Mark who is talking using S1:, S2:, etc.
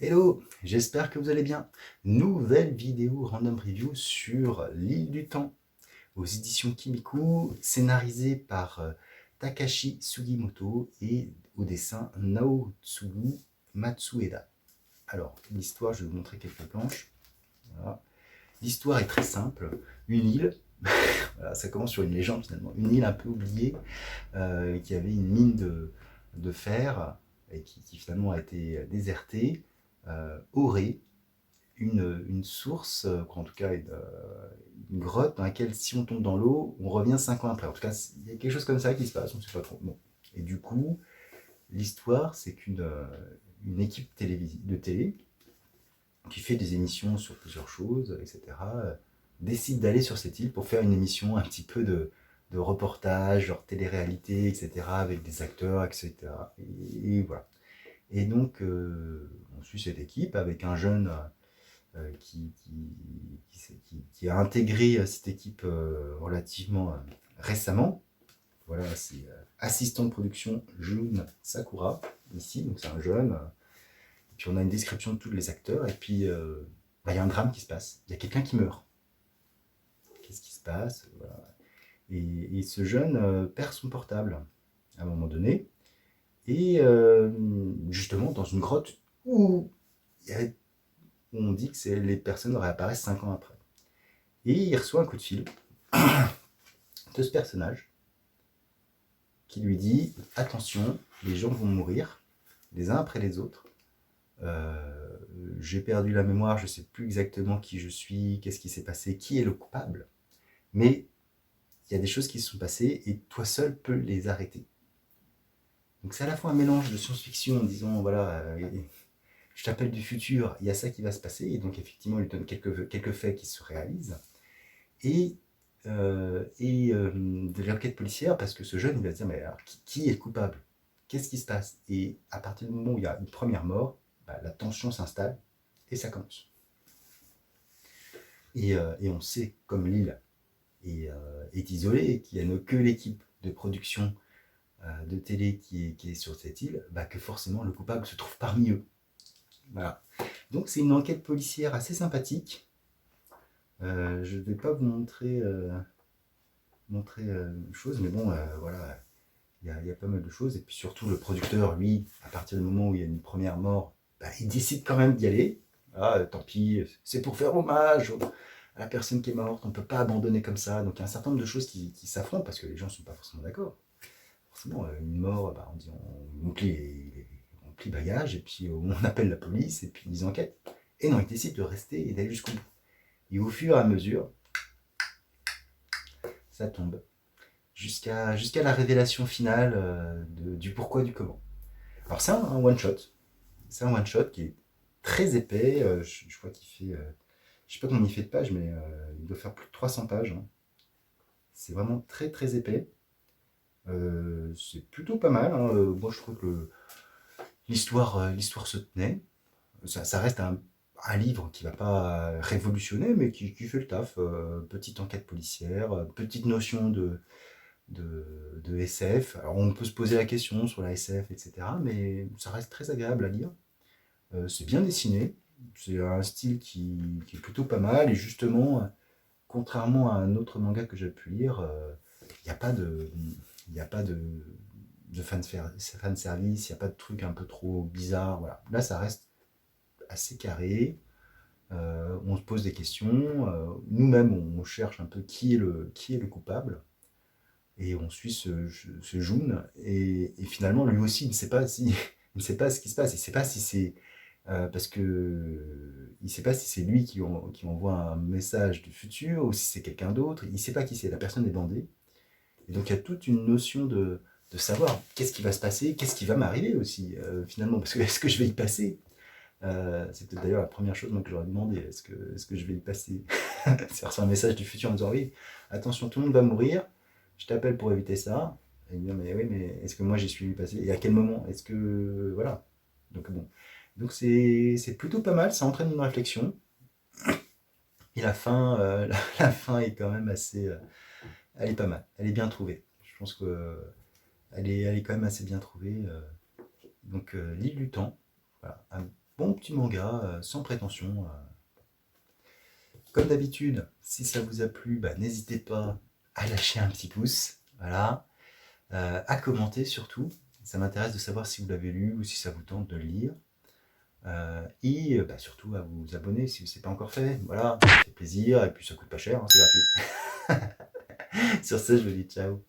S1: Hello, j'espère que vous allez bien. Nouvelle vidéo random review sur l'île du temps aux éditions Kimiku, scénarisée par Takashi Sugimoto et au dessin Naotsugu Matsueda. Alors, l'histoire, je vais vous montrer quelques planches. Voilà. L'histoire est très simple. Une île, voilà, ça commence sur une légende finalement, une île un peu oubliée qui avait une mine de fer et qui finalement a été désertée. Aurait une source, en tout cas une grotte dans laquelle si on tombe dans l'eau, on revient 5 ans après. En tout cas, il y a quelque chose comme ça qui se passe, on ne sait pas trop. Bon. Et du coup, l'histoire, c'est qu'une équipe de télé qui fait des émissions sur plusieurs choses, etc., décide d'aller sur cette île pour faire une émission un petit peu de reportage, genre télé-réalité, etc., avec des acteurs, etc. Et voilà. Et donc, on suit cette équipe avec un jeune qui a intégré cette équipe relativement récemment. Voilà, c'est assistant de production Jun Sakura, ici, donc c'est un jeune. Et puis on a une description de tous les acteurs, et puis il y a un drame qui se passe. Il y a quelqu'un qui meurt. Qu'est-ce qui se passe? Voilà. Et ce jeune perd son portable à un moment donné, et justement dans une grotte où on dit que les personnes réapparaissent 5 ans après. Et il reçoit un coup de fil de ce personnage qui lui dit « Attention, les gens vont mourir, les uns après les autres. J'ai perdu la mémoire, je ne sais plus exactement qui je suis, qu'est-ce qui s'est passé, qui est le coupable. Mais il y a des choses qui se sont passées et toi seul peux les arrêter. » Donc c'est à la fois un mélange de science-fiction en disant « Voilà, je t'appelle du futur, il y a ça qui va se passer. » Et donc effectivement, il lui donne quelques faits qui se réalisent. Et de l'enquête policière, parce que ce jeune, il va se dire, mais alors, qui est le coupable? Qu'est-ce qui se passe? Et à partir du moment où il y a une première mort, la tension s'installe et ça commence. Et on sait, comme l'île est isolée, qu'il n'y a que l'équipe de production de télé qui est sur cette île, que forcément le coupable se trouve parmi eux. Voilà. Donc c'est une enquête policière assez sympathique. Je ne vais pas vous montrer chose, mais bon, voilà, il y a pas mal de choses. Et puis surtout, le producteur, lui, à partir du moment où il y a une première mort, il décide quand même d'y aller. Ah, tant pis, c'est pour faire hommage à la personne qui est morte, on ne peut pas abandonner comme ça. Donc il y a un certain nombre de choses qui s'affrontent parce que les gens ne sont pas forcément d'accord. Forcément, une mort, on dit on plie bagage et puis on appelle la police et puis ils enquêtent. Et non, ils décident de rester et d'aller jusqu'au bout. Et au fur et à mesure, ça tombe. Jusqu'à la révélation finale du pourquoi du comment. Alors c'est un one-shot. C'est un one-shot qui est très épais. Je crois qu'il fait... je sais pas combien il fait de pages, mais il doit faire plus de 300 pages. Hein. C'est vraiment très très épais. C'est plutôt pas mal. Hein. Moi je trouve que l'histoire se tenait. Ça reste un livre qui ne va pas révolutionner, mais qui fait le taf. Petite enquête policière, petite notion de SF. Alors on peut se poser la question sur la SF, etc. Mais ça reste très agréable à lire. C'est bien dessiné. C'est un style qui est plutôt pas mal. Et justement, contrairement à un autre manga que j'ai pu lire, il n'y a pas de... Il n'y a pas de fanservice, il n'y a pas de truc un peu trop bizarre. Voilà. Là, ça reste assez carré. On se pose des questions. Nous-mêmes, on cherche un peu qui est le coupable. Et on suit ce Jun, et finalement, lui aussi, il ne sait pas il ne sait pas ce qui se passe. Il ne sait pas si c'est parce que il ne sait pas si c'est lui qui envoie un message du futur ou si c'est quelqu'un d'autre. Il ne sait pas qui c'est. La personne est bandée. Et donc, il y a toute une notion de savoir qu'est-ce qui va se passer, qu'est-ce qui va m'arriver aussi, finalement. Parce que est-ce que je vais y passer? C'est peut-être d'ailleurs la première chose moi, que j'aurais demandé. Est-ce que je vais y passer? C'est reçu un message du futur en disant oui, attention, tout le monde va mourir. Je t'appelle pour éviter ça. Et me dire, mais oui, mais est-ce que moi j'y suis passé? Et à quel moment? Est-ce que. Voilà. Donc bon. Donc c'est plutôt pas mal, ça entraîne une réflexion. Et la fin, la fin est quand même assez. Elle est pas mal. Elle est bien trouvée. Je pense que elle est quand même assez bien trouvée. Donc l'île du temps. Voilà. bon petit manga, sans prétention. Comme d'habitude, si ça vous a plu, bah, n'hésitez pas à lâcher un petit pouce, voilà, à commenter surtout. Ça m'intéresse de savoir si vous l'avez lu ou si ça vous tente de le lire. Et bah, surtout à vous abonner si ce n'est pas encore fait. Voilà, ça fait plaisir et puis ça coûte pas cher, hein, c'est gratuit. Sur ce, je vous dis ciao.